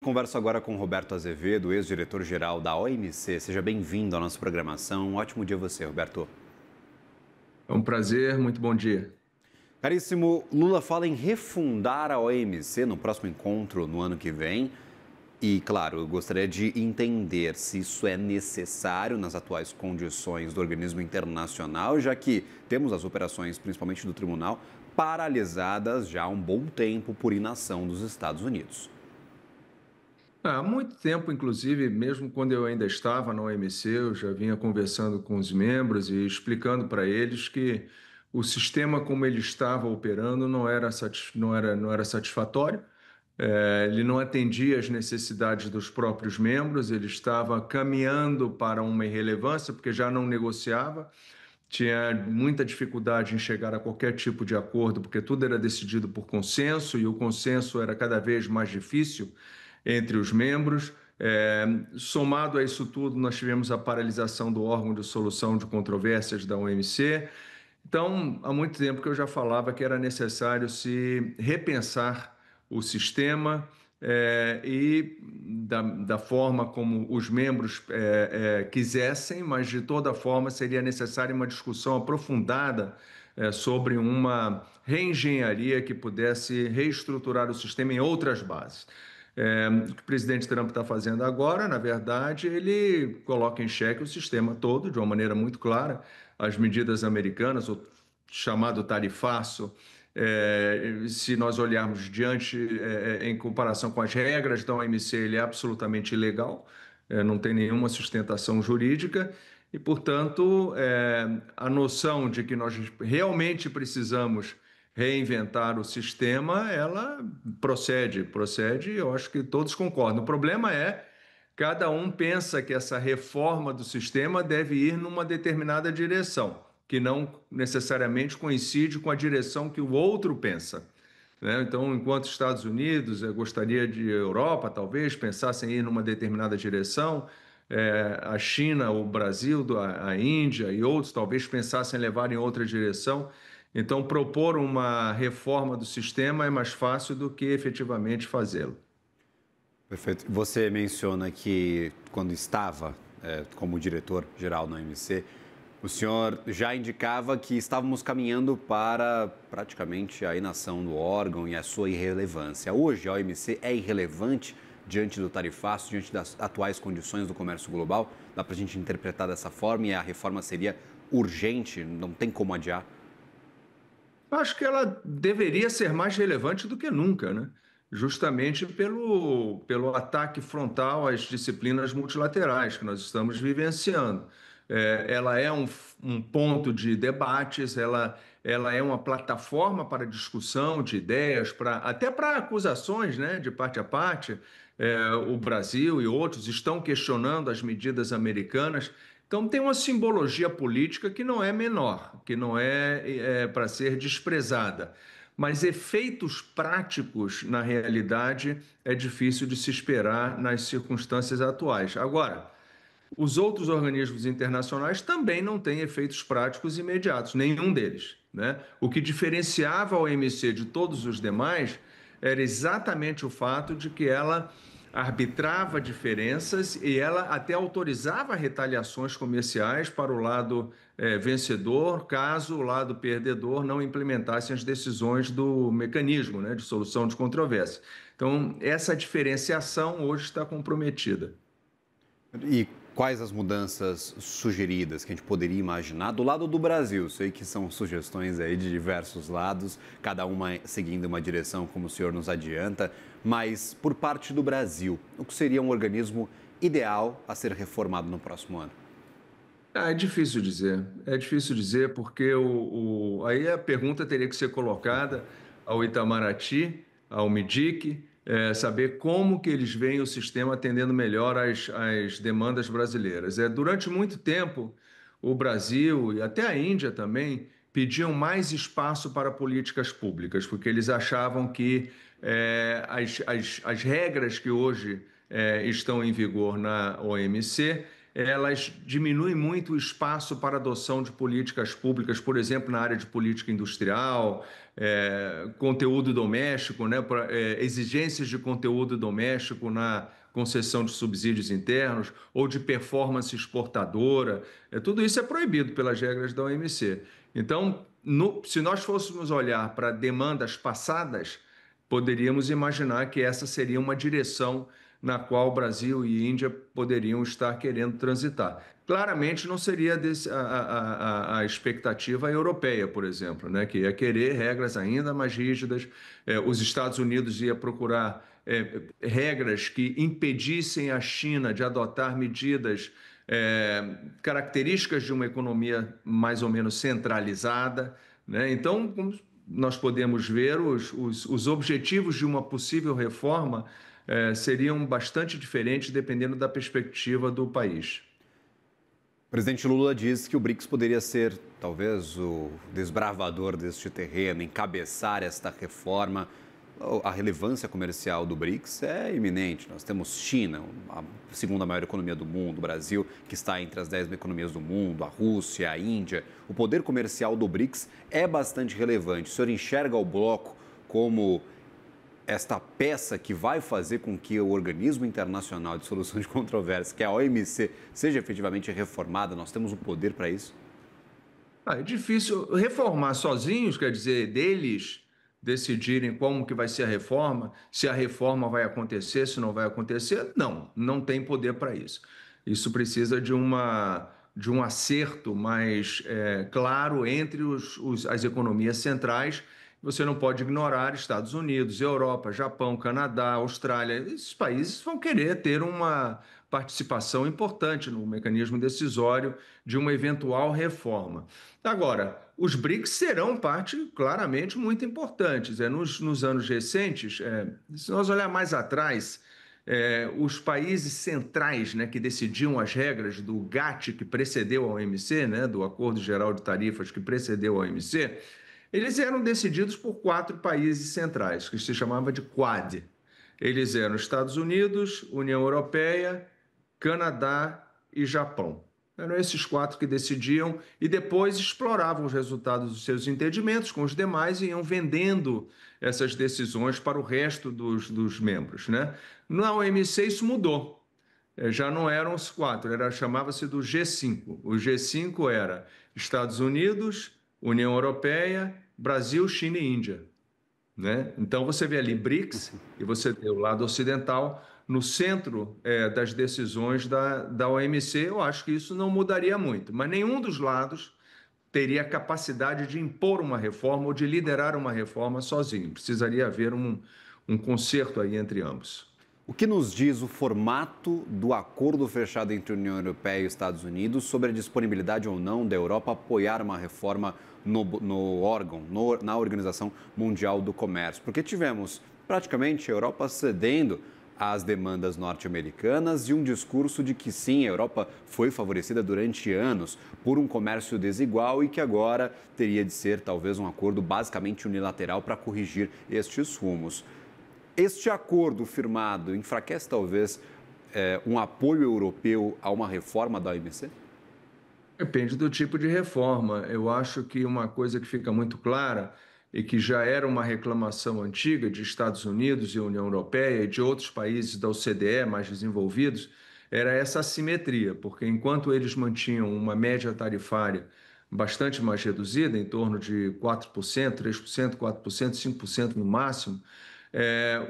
converso agora com Roberto Azevedo, ex-diretor-geral da OMC. Seja bem-vindo à nossa programação. Um ótimo dia a você, Roberto. É um prazer, muito bom dia. Caríssimo, Lula fala em refundar a OMC no próximo encontro no ano que vem. E, claro, eu gostaria de entender se isso é necessário nas atuais condições do organismo internacional, já que temos as operações, principalmente do tribunal, paralisadas já há um bom tempo por inação dos Estados Unidos. Há muito tempo, inclusive, mesmo quando eu ainda estava na OMC, eu já vinha conversando com os membros e explicando para eles que o sistema como ele estava operando não era satisfatório. Ele não atendia às necessidades dos próprios membros, ele estava caminhando para uma irrelevância, porque já não negociava, tinha muita dificuldade em chegar a qualquer tipo de acordo, porque tudo era decidido por consenso e o consenso era cada vez mais difícil entre os membros. Somado a isso tudo, nós tivemos a paralisação do órgão de solução de controvérsias da OMC. Então, há muito tempo que eu já falava que era necessário se repensar o sistema e da forma como os membros quisessem, mas de toda forma seria necessária uma discussão aprofundada sobre uma reengenharia que pudesse reestruturar o sistema em outras bases. O que o presidente Trump está fazendo agora, na verdade, ele coloca em xeque o sistema todo de uma maneira muito clara. As medidas americanas, o chamado tarifaço, se nós olharmos em comparação com as regras da OMC, ele é absolutamente ilegal, não tem nenhuma sustentação jurídica e, portanto, a noção de que nós realmente precisamos reinventar o sistema, ela procede, eu acho que todos concordam. O problema é cada um pensa que essa reforma do sistema deve ir numa determinada direção, que não necessariamente coincide com a direção que o outro pensa, né? Então, enquanto Estados Unidos gostaria de Europa, talvez, pensassem em ir numa determinada direção, a China, o Brasil, a Índia e outros talvez pensassem em levar em outra direção. Então, propor uma reforma do sistema é mais fácil do que efetivamente fazê-lo. Perfeito. Você menciona que quando estava como diretor-geral na OMC, o senhor já indicava que estávamos caminhando para praticamente a inação do órgão e a sua irrelevância. Hoje, a OMC é irrelevante diante do tarifaço, diante das atuais condições do comércio global? Dá para a gente interpretar dessa forma e a reforma seria urgente, não tem como adiar? Acho que ela deveria ser mais relevante do que nunca, né? Justamente pelo ataque frontal às disciplinas multilaterais que nós estamos vivenciando. Ela é um ponto de debates, ela é uma plataforma para discussão de ideias, até para acusações, né, de parte a parte. O Brasil e outros estão questionando as medidas americanas. Então, tem uma simbologia política que não é menor, que não é para ser desprezada. Mas efeitos práticos, na realidade, é difícil de se esperar nas circunstâncias atuais. Agora, os outros organismos internacionais também não têm efeitos práticos imediatos, nenhum deles, né? O que diferenciava a OMC de todos os demais era exatamente o fato de que ela arbitrava diferenças e ela até autorizava retaliações comerciais para o lado vencedor, caso o lado perdedor não implementasse as decisões do mecanismo, né, de solução de controvérsia. Então, essa diferenciação hoje está comprometida. E quais as mudanças sugeridas que a gente poderia imaginar do lado do Brasil? Sei que são sugestões aí de diversos lados, cada uma seguindo uma direção, como o senhor nos adianta, mas por parte do Brasil, o que seria um organismo ideal a ser reformado no próximo ano? É difícil dizer. É difícil dizer porque aí a pergunta teria que ser colocada ao Itamaraty, ao MIDIC, saber como que eles veem o sistema atendendo melhor às demandas brasileiras. Durante muito tempo, o Brasil e até a Índia também pediam mais espaço para políticas públicas, porque eles achavam que as regras que hoje estão em vigor na OMC elas diminuem muito o espaço para adoção de políticas públicas, por exemplo, na área de política industrial, conteúdo doméstico, né, exigências de conteúdo doméstico na concessão de subsídios internos ou de performance exportadora. Tudo isso é proibido pelas regras da OMC. Então, se nós fôssemos olhar para demandas passadas, poderíamos imaginar que essa seria uma direção na qual Brasil e Índia poderiam estar querendo transitar. Claramente não seria a expectativa europeia, por exemplo, né, que ia querer regras ainda mais rígidas. Os Estados Unidos ia procurar regras que impedissem a China de adotar medidas características de uma economia mais ou menos centralizada, né? Então, como nós podemos ver, os objetivos de uma possível reforma seriam bastante diferentes dependendo da perspectiva do país. O presidente Lula diz que o BRICS poderia ser, talvez, o desbravador deste terreno, encabeçar esta reforma. A relevância comercial do BRICS é iminente. Nós temos China, a segunda maior economia do mundo, o Brasil, que está entre as 10 economias do mundo, a Rússia, a Índia. O poder comercial do BRICS é bastante relevante. O senhor enxerga o bloco como esta peça que vai fazer com que o organismo internacional de solução de controvérsias, que é a OMC, seja efetivamente reformada? Nós temos o poder para isso? É difícil reformar sozinhos, quer dizer, deles decidirem como que vai ser a reforma, se a reforma vai acontecer, se não vai acontecer. Não tem poder para isso. Isso precisa de um acerto mais claro entre as economias centrais. Você não pode ignorar Estados Unidos, Europa, Japão, Canadá, Austrália. Esses países vão querer ter uma participação importante no mecanismo decisório de uma eventual reforma. Agora, os BRICS serão parte claramente muito importantes. Nos anos recentes, se nós olhar mais atrás, os países centrais, né, que decidiam as regras do GATT que precedeu a OMC, né, do Acordo Geral de Tarifas que precedeu a OMC, eles eram decididos por 4 países centrais, que se chamava de Quad. Eles eram Estados Unidos, União Europeia, Canadá e Japão. Eram esses 4 que decidiam e depois exploravam os resultados dos seus entendimentos com os demais e iam vendendo essas decisões para o resto dos membros, né? Na OMC isso mudou. Já não eram os 4, chamava-se do G5. O G5 era Estados Unidos, União Europeia, Brasil, China e Índia, né? Então você vê ali BRICS e você vê o lado ocidental no centro das decisões da OMC. Eu acho que isso não mudaria muito, mas nenhum dos lados teria capacidade de impor uma reforma ou de liderar uma reforma sozinho. Precisaria haver um concerto aí entre ambos. O que nos diz o formato do acordo fechado entre a União Europeia e os Estados Unidos sobre a disponibilidade ou não da Europa apoiar uma reforma no órgão, na Organização Mundial do Comércio? Porque tivemos praticamente a Europa cedendo às demandas norte-americanas e um discurso de que sim, a Europa foi favorecida durante anos por um comércio desigual e que agora teria de ser talvez um acordo basicamente unilateral para corrigir estes rumos. Este acordo firmado enfraquece talvez um apoio europeu a uma reforma da OMC? Depende do tipo de reforma. Eu acho que uma coisa que fica muito clara e que já era uma reclamação antiga de Estados Unidos e União Europeia e de outros países da OCDE mais desenvolvidos, era essa assimetria, porque enquanto eles mantinham uma média tarifária bastante mais reduzida, em torno de 4%, 3%, 4%, 5% no máximo,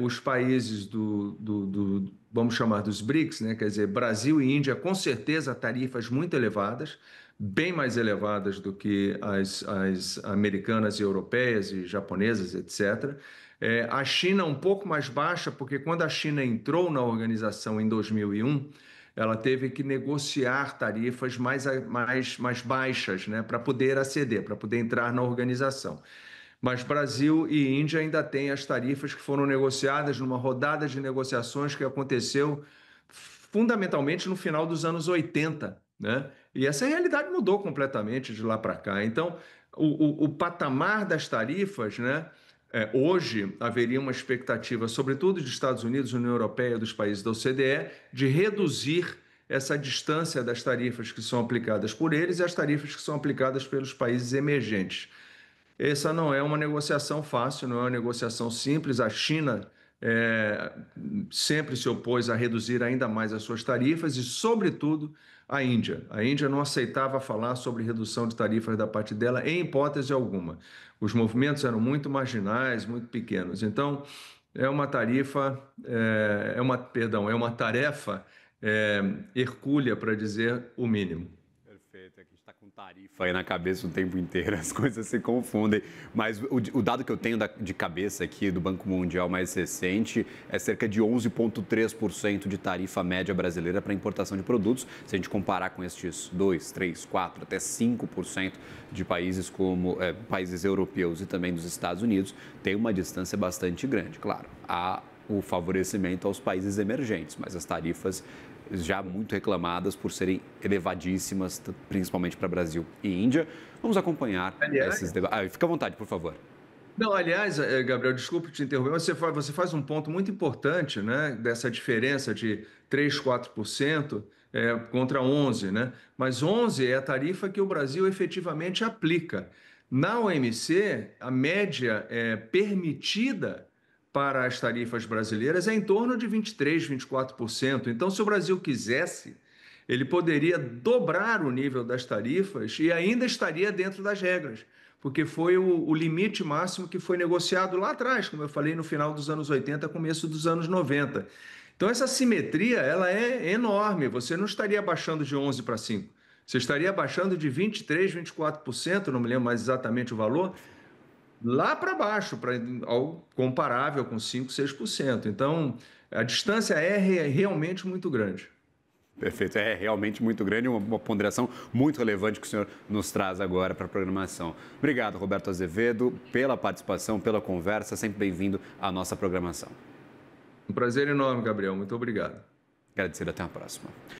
os países vamos chamar dos BRICS, né? Quer dizer, Brasil e Índia, com certeza tarifas muito elevadas, bem mais elevadas do que as americanas e europeias e japonesas, etc. A China um pouco mais baixa, porque quando a China entrou na organização em 2001, ela teve que negociar tarifas mais baixas, né, para poder aceder, para poder entrar na organização. Mas Brasil e Índia ainda têm as tarifas que foram negociadas numa rodada de negociações que aconteceu fundamentalmente no final dos anos 80, né? E essa realidade mudou completamente de lá para cá. Então, o patamar das tarifas, né? Hoje haveria uma expectativa, sobretudo dos Estados Unidos, União Europeia, dos países da OCDE, de reduzir essa distância das tarifas que são aplicadas por eles e as tarifas que são aplicadas pelos países emergentes. Essa não é uma negociação fácil, não é uma negociação simples. A China é, sempre se opôs a reduzir ainda mais as suas tarifas e, sobretudo, a Índia. A Índia não aceitava falar sobre redução de tarifas da parte dela em hipótese alguma. Os movimentos eram muito marginais, muito pequenos. Então, é uma tarifa, é uma tarefa hercúlea, para dizer o mínimo. Perfeito, aqui a gente está com tarifa aí na cabeça o tempo inteiro, as coisas se confundem. Mas o dado que eu tenho de cabeça aqui do Banco Mundial mais recente é cerca de 11,3% de tarifa média brasileira para importação de produtos. Se a gente comparar com estes 2, 3, 4, até 5% de países como países europeus e também dos Estados Unidos, tem uma distância bastante grande. Claro, há o favorecimento aos países emergentes, mas as tarifas já muito reclamadas por serem elevadíssimas, principalmente para Brasil e Índia. Vamos acompanhar esses debates. Fica à vontade, por favor. Não, aliás, Gabriel, desculpe te interromper, mas você faz um ponto muito importante, né, dessa diferença de 3, 4% contra 11%, né? Mas 11% é a tarifa que o Brasil efetivamente aplica. Na OMC, a média permitida para as tarifas brasileiras é em torno de 23%, 24%. Então, se o Brasil quisesse, ele poderia dobrar o nível das tarifas e ainda estaria dentro das regras, porque foi o limite máximo que foi negociado lá atrás, como eu falei, no final dos anos 80, começo dos anos 90. Então, essa simetria ela é enorme. Você não estaria baixando de 11 para 5. Você estaria baixando de 23%, 24%, não me lembro mais exatamente o valor, lá para baixo, algo comparável com 5%, 6%. Então, a distância é realmente muito grande. Perfeito, é realmente muito grande, uma ponderação muito relevante que o senhor nos traz agora para a programação. Obrigado, Roberto Azevedo, pela participação, pela conversa, sempre bem-vindo à nossa programação. Um prazer enorme, Gabriel. Muito obrigado. Agradecer, até a próxima.